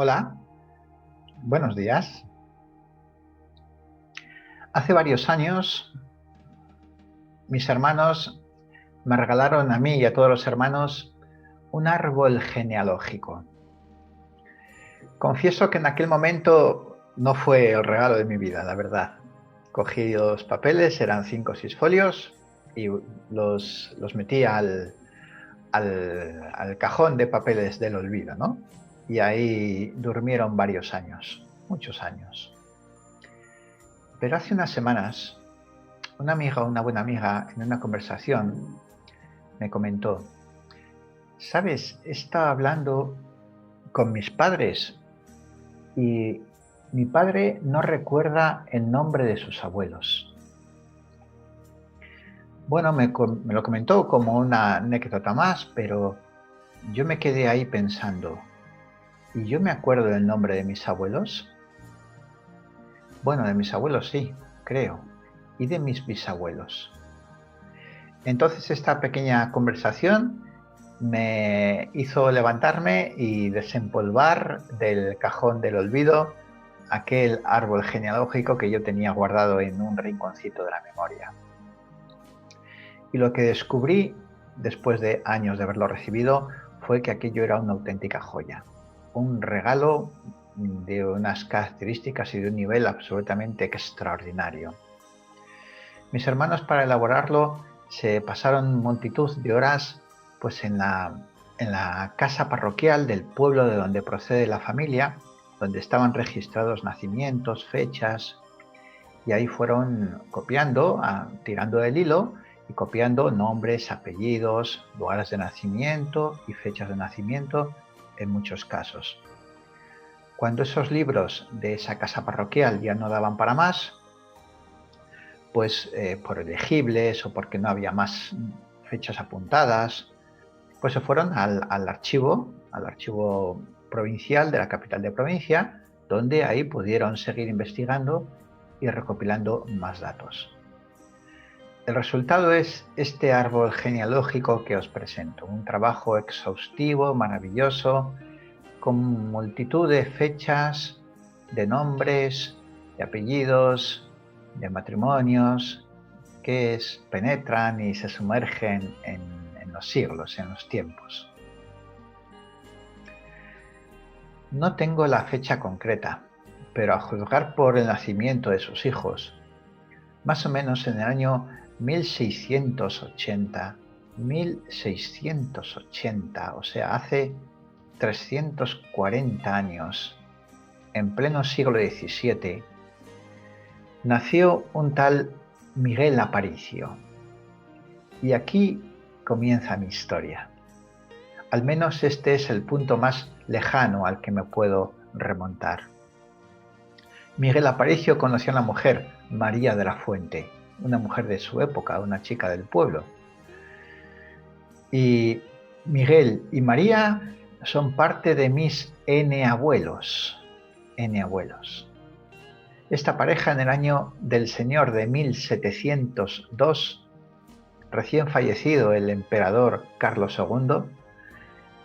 Hola, buenos días. Hace varios años, mis hermanos me regalaron a mí y a todos los hermanos un árbol genealógico. Confieso que en aquel momento no fue el regalo de mi vida, la verdad. Cogí los papeles, eran 5 o 6 folios, y los metí al cajón de papeles del olvido, ¿no? Y ahí durmieron varios años, muchos años. Pero hace unas semanas, una buena amiga, en una conversación me comentó: ¿sabes? He estado hablando con mis padres y mi padre no recuerda el nombre de sus abuelos. Bueno, me lo comentó como una anécdota más, pero yo me quedé ahí pensando, ¿y yo me acuerdo del nombre de mis abuelos? Bueno, de mis abuelos sí, creo, y de mis bisabuelos. Entonces esta pequeña conversación me hizo levantarme y desempolvar del cajón del olvido aquel árbol genealógico que yo tenía guardado en un rinconcito de la memoria. Y lo que descubrí después de años de haberlo recibido fue que aquello era una auténtica joya, un regalo de unas características y de un nivel absolutamente extraordinario. Mis hermanos, para elaborarlo, se pasaron multitud de horas pues en la casa parroquial del pueblo de donde procede la familia, donde estaban registrados nacimientos, fechas, y ahí fueron copiando, tirando del hilo y copiando nombres, apellidos, lugares de nacimiento y fechas de nacimiento en muchos casos. Cuando esos libros de esa casa parroquial ya no daban para más, pues por elegibles o porque no había más fechas apuntadas, pues se fueron al archivo provincial de la capital de provincia, donde ahí pudieron seguir investigando y recopilando más datos. El resultado es este árbol genealógico que os presento, un trabajo exhaustivo, maravilloso, con multitud de fechas, de nombres, de apellidos, de matrimonios, que penetran y se sumergen en los siglos, en los tiempos. No tengo la fecha concreta, pero a juzgar por el nacimiento de sus hijos, más o menos en el año 1680, o sea, hace 340 años, en pleno siglo XVII, nació un tal Miguel Aparicio. Y aquí comienza mi historia. Al menos este es el punto más lejano al que me puedo remontar. Miguel Aparicio conoció a una mujer, María de la Fuente, una mujer de su época, una chica del pueblo. Y Miguel y María son parte de mis N abuelos. N abuelos. Esta pareja, en el año del Señor de 1702, recién fallecido el emperador Carlos II,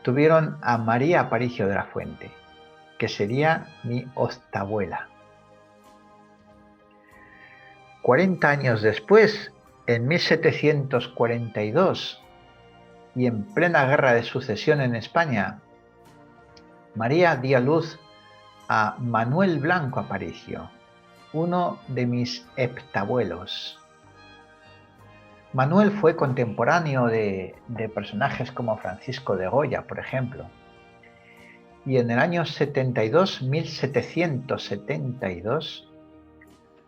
tuvieron a María Aparicio de la Fuente, que sería mi octabuela. 40 años después, en 1742, y en plena guerra de sucesión en España, María dio a luz a Manuel Blanco Aparicio, uno de mis heptabuelos. Manuel fue contemporáneo de personajes como Francisco de Goya, por ejemplo. Y en el año 1772,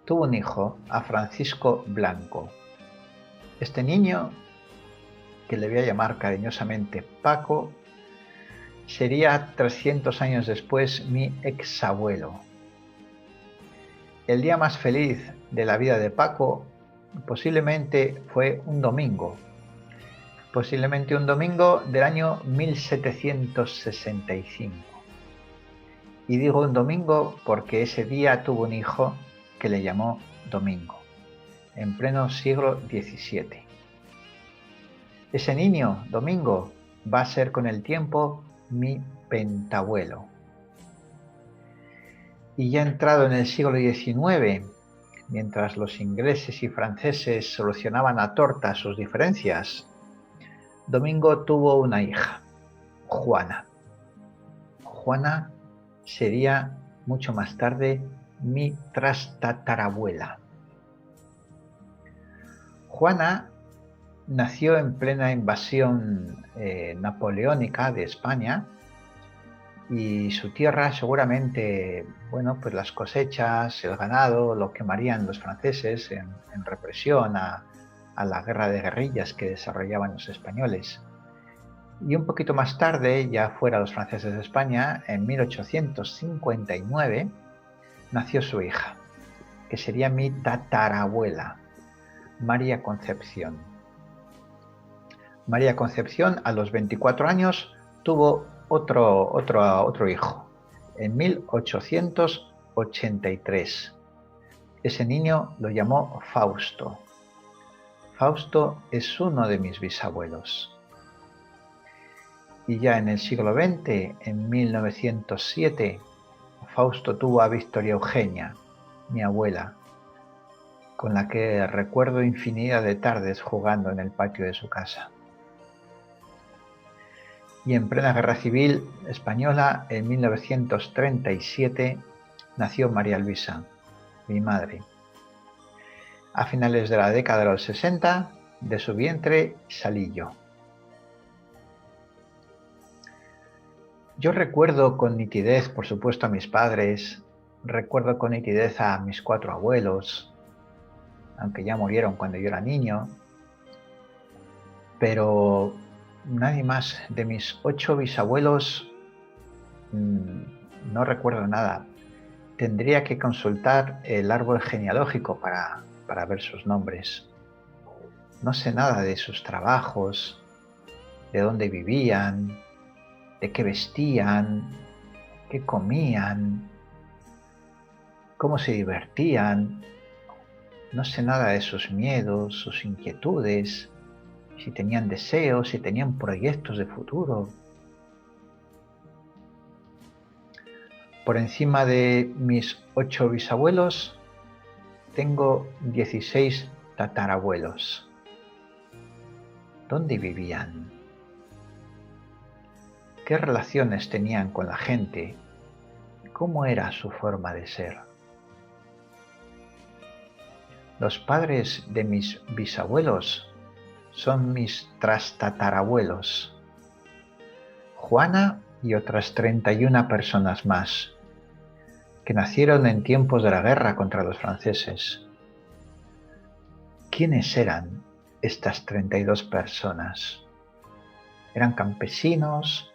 tuvo un hijo, a Francisco Blanco. Este niño, que le voy a llamar cariñosamente Paco, sería 300 años después mi exabuelo. El día más feliz de la vida de Paco posiblemente fue un domingo, del año 1765. Y digo un domingo porque ese día tuvo un hijo que le llamó Domingo, en pleno siglo XVII. Ese niño, Domingo, va a ser con el tiempo mi pentabuelo. Y ya entrado en el siglo XIX, mientras los ingleses y franceses solucionaban a torta sus diferencias, Domingo tuvo una hija, Juana. Juana sería mucho más tarde mi trastatarabuela. Juana nació en plena invasión napoleónica de España y su tierra seguramente, bueno, pues las cosechas, el ganado, lo quemarían los franceses en represión a la guerra de guerrillas que desarrollaban los españoles. Y un poquito más tarde, ya fuera los franceses de España, en 1859, nació su hija, que sería mi tatarabuela, María Concepción. María Concepción, a los 24 años, tuvo otro hijo, en 1883. Ese niño lo llamó Fausto. Fausto es uno de mis bisabuelos. Y ya en el siglo XX, en 1907, Fausto tuvo a Victoria Eugenia, mi abuela, con la que recuerdo infinidad de tardes jugando en el patio de su casa. Y en plena Guerra Civil Española, en 1937, nació María Luisa, mi madre. A finales de la década de los 60, de su vientre salí yo. Yo recuerdo con nitidez, por supuesto, a mis padres, recuerdo con nitidez a mis 4 abuelos, aunque ya murieron cuando yo era niño, pero nadie más. De mis 8 bisabuelos no recuerdo nada. Tendría que consultar el árbol genealógico para ver sus nombres. No sé nada de sus trabajos, de dónde vivían, de qué vestían, qué comían, cómo se divertían. No sé nada de sus miedos, sus inquietudes, si tenían deseos, si tenían proyectos de futuro. Por encima de mis 8 bisabuelos, tengo 16 tatarabuelos. ¿Dónde vivían? ¿Qué relaciones tenían con la gente? ¿Cómo era su forma de ser? Los padres de mis bisabuelos son mis trastatarabuelos, Juana y otras 31 personas más, que nacieron en tiempos de la guerra contra los franceses. ¿Quiénes eran estas 32 personas? ¿Eran campesinos?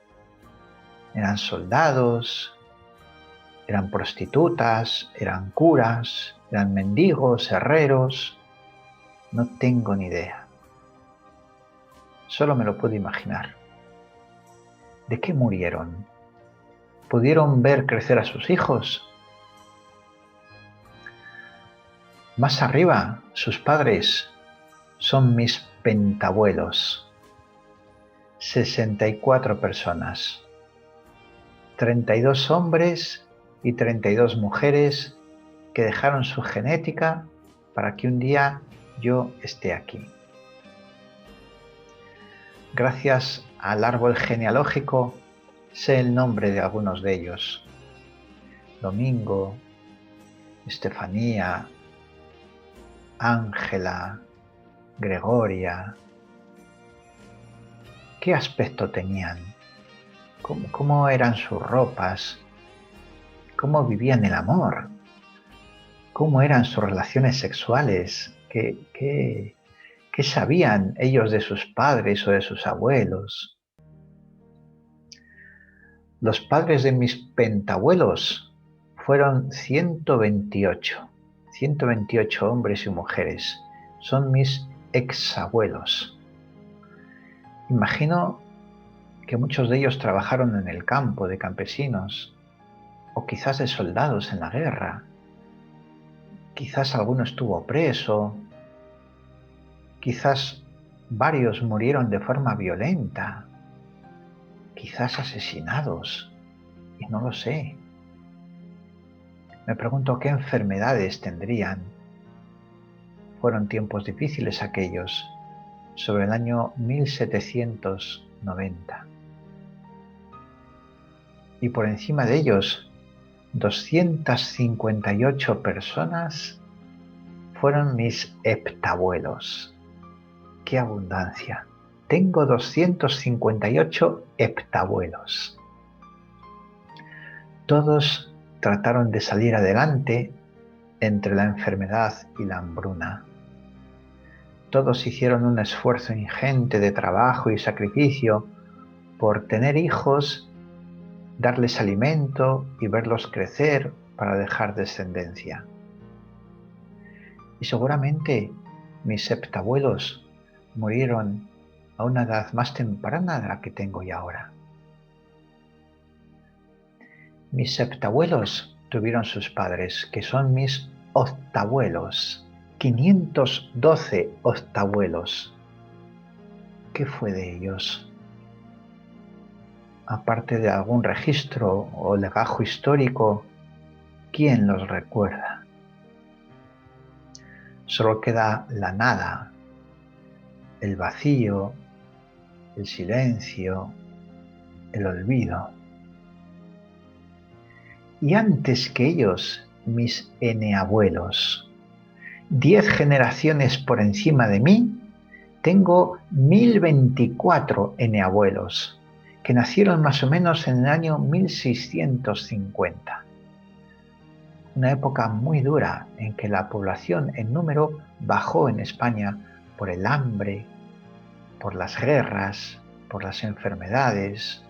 ¿Eran soldados? ¿Eran prostitutas? ¿Eran curas? ¿Eran mendigos? ¿Herreros? No tengo ni idea. Solo me lo puedo imaginar. ¿De qué murieron? ¿Pudieron ver crecer a sus hijos? Más arriba, sus padres son mis pentabuelos. 64 personas. 32 hombres y 32 mujeres que dejaron su genética para que un día yo esté aquí. Gracias al árbol genealógico sé el nombre de algunos de ellos. Domingo, Estefanía, Ángela, Gregoria. ¿Qué aspecto tenían? ¿Cómo eran sus ropas? ¿Cómo vivían el amor? ¿Cómo eran sus relaciones sexuales? ¿Qué sabían ellos de sus padres o de sus abuelos? Los padres de mis pentabuelos fueron 128 hombres y mujeres. Son mis exabuelos. Imagino que muchos de ellos trabajaron en el campo de campesinos o quizás de soldados en la guerra. Quizás alguno estuvo preso. Quizás varios murieron de forma violenta. Quizás asesinados. Y no lo sé. Me pregunto qué enfermedades tendrían. Fueron tiempos difíciles aquellos, sobre el año 1790. Y por encima de ellos, 258 personas fueron mis heptabuelos. ¡Qué abundancia! Tengo 258 heptabuelos. Todos trataron de salir adelante entre la enfermedad y la hambruna. Todos hicieron un esfuerzo ingente de trabajo y sacrificio por tener hijos, darles alimento y verlos crecer para dejar descendencia. Y seguramente mis heptabuelos murieron a una edad más temprana de la que tengo ya ahora. Mis heptabuelos tuvieron sus padres, que son mis octabuelos. 512 octabuelos. ¿Qué fue de ellos? Aparte de algún registro o legajo histórico, ¿quién los recuerda? Solo queda la nada, el vacío, el silencio, el olvido. Y antes que ellos, mis eneabuelos. 10 generaciones por encima de mí, tengo 1024 eneabuelos, que nacieron más o menos en el año 1650. Una época muy dura en que la población en número bajó en España por el hambre, por las guerras, por las enfermedades.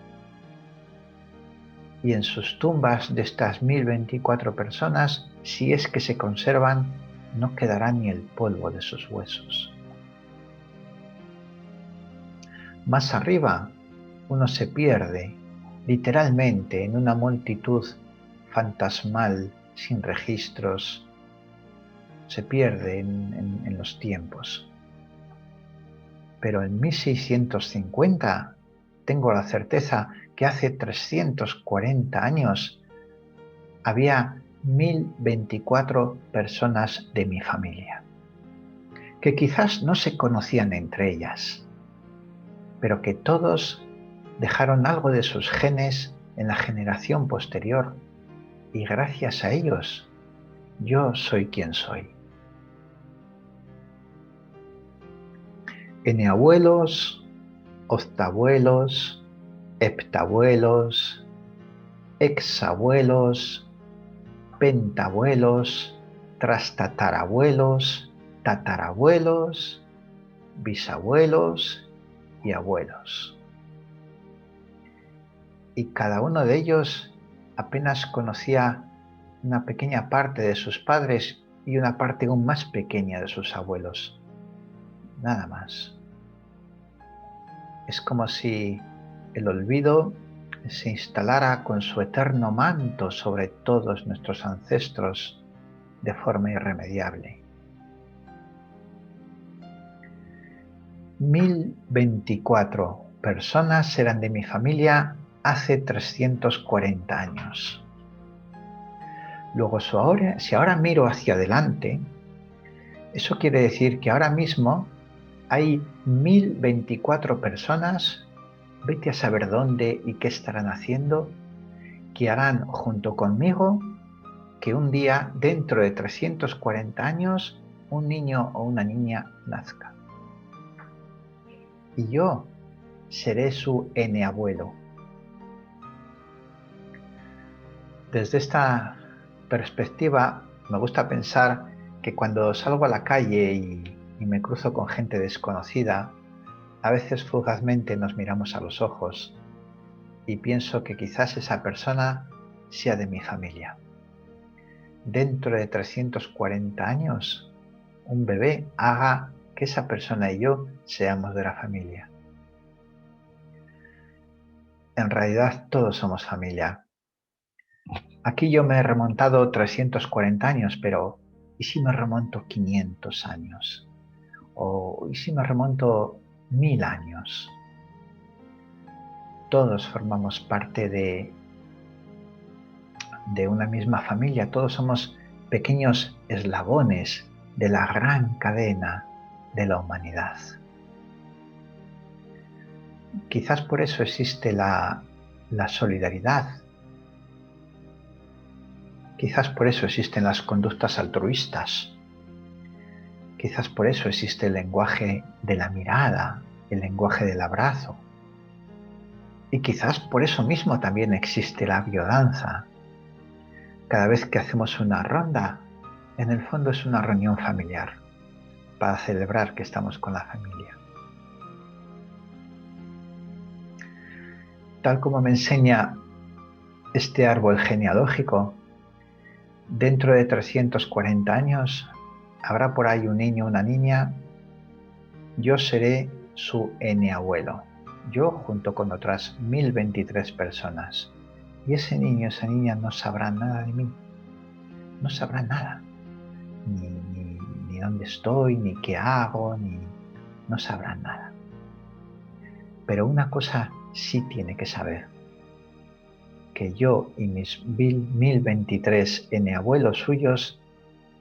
Y en sus tumbas de estas 1024 personas, si es que se conservan, no quedará ni el polvo de sus huesos. Más arriba, uno se pierde, literalmente, en una multitud fantasmal, sin registros, se pierde en los tiempos. Pero en 1650 tengo la certeza que hace 340 años había 1024 personas de mi familia, que quizás no se conocían entre ellas, pero que todos dejaron algo de sus genes en la generación posterior, y gracias a ellos yo soy quien soy. Eneabuelos, octabuelos, heptabuelos, exabuelos, pentabuelos, trastatarabuelos, tatarabuelos, bisabuelos y abuelos. Y cada uno de ellos apenas conocía una pequeña parte de sus padres y una parte aún más pequeña de sus abuelos. Nada más. Es como si el olvido se instalara con su eterno manto sobre todos nuestros ancestros de forma irremediable. 1024 personas eran de mi familia hace 340 años. Luego, si ahora miro hacia adelante, eso quiere decir que ahora mismo hay 1024 personas, vete a saber dónde y qué estarán haciendo, que harán junto conmigo que un día, dentro de 340 años, un niño o una niña nazca. Y yo seré su eneabuelo. Desde esta perspectiva, me gusta pensar que cuando salgo a la calle y me cruzo con gente desconocida, a veces fugazmente nos miramos a los ojos y pienso que quizás esa persona sea de mi familia. Dentro de 340 años, un bebé haga que esa persona y yo seamos de la familia. En realidad todos somos familia. Aquí yo me he remontado 340 años, pero ¿y si me remonto 500 años? ¿O y si me remonto 1000 años? Todos formamos parte de de una misma familia, todos somos pequeños eslabones de la gran cadena de la humanidad. Quizás por eso existe la solidaridad. Quizás por eso existen las conductas altruistas. Quizás por eso existe el lenguaje de la mirada, el lenguaje del abrazo. Y quizás por eso mismo también existe la biodanza. Cada vez que hacemos una ronda, en el fondo es una reunión familiar para celebrar que estamos con la familia. Tal como me enseña este árbol genealógico, dentro de 340 años habrá por ahí un niño o una niña, yo seré su abuelo, yo junto con otras 1023 personas. Y ese niño, esa niña no sabrá nada de mí, no sabrá nada, ni dónde estoy, ni qué hago, no sabrá nada. Pero una cosa sí tiene que saber, que yo y mis 1023 abuelos suyos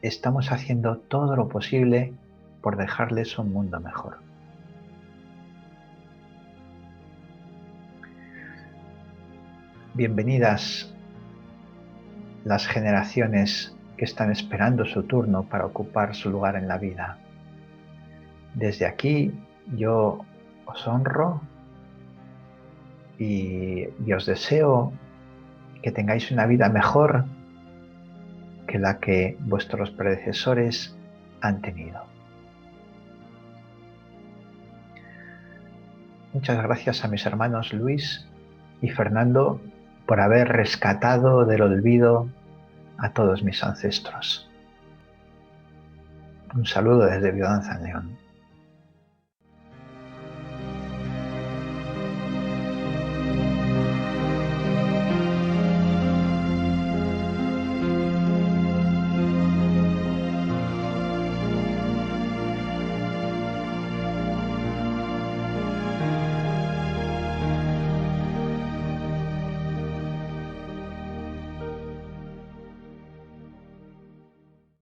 estamos haciendo todo lo posible por dejarles un mundo mejor. Bienvenidas las generaciones que están esperando su turno para ocupar su lugar en la vida. Desde aquí yo os honro y os deseo que tengáis una vida mejor que la que vuestros predecesores han tenido. Muchas gracias a mis hermanos Luis y Fernando por haber rescatado del olvido a todos mis ancestros. Un saludo desde Biodanza en León.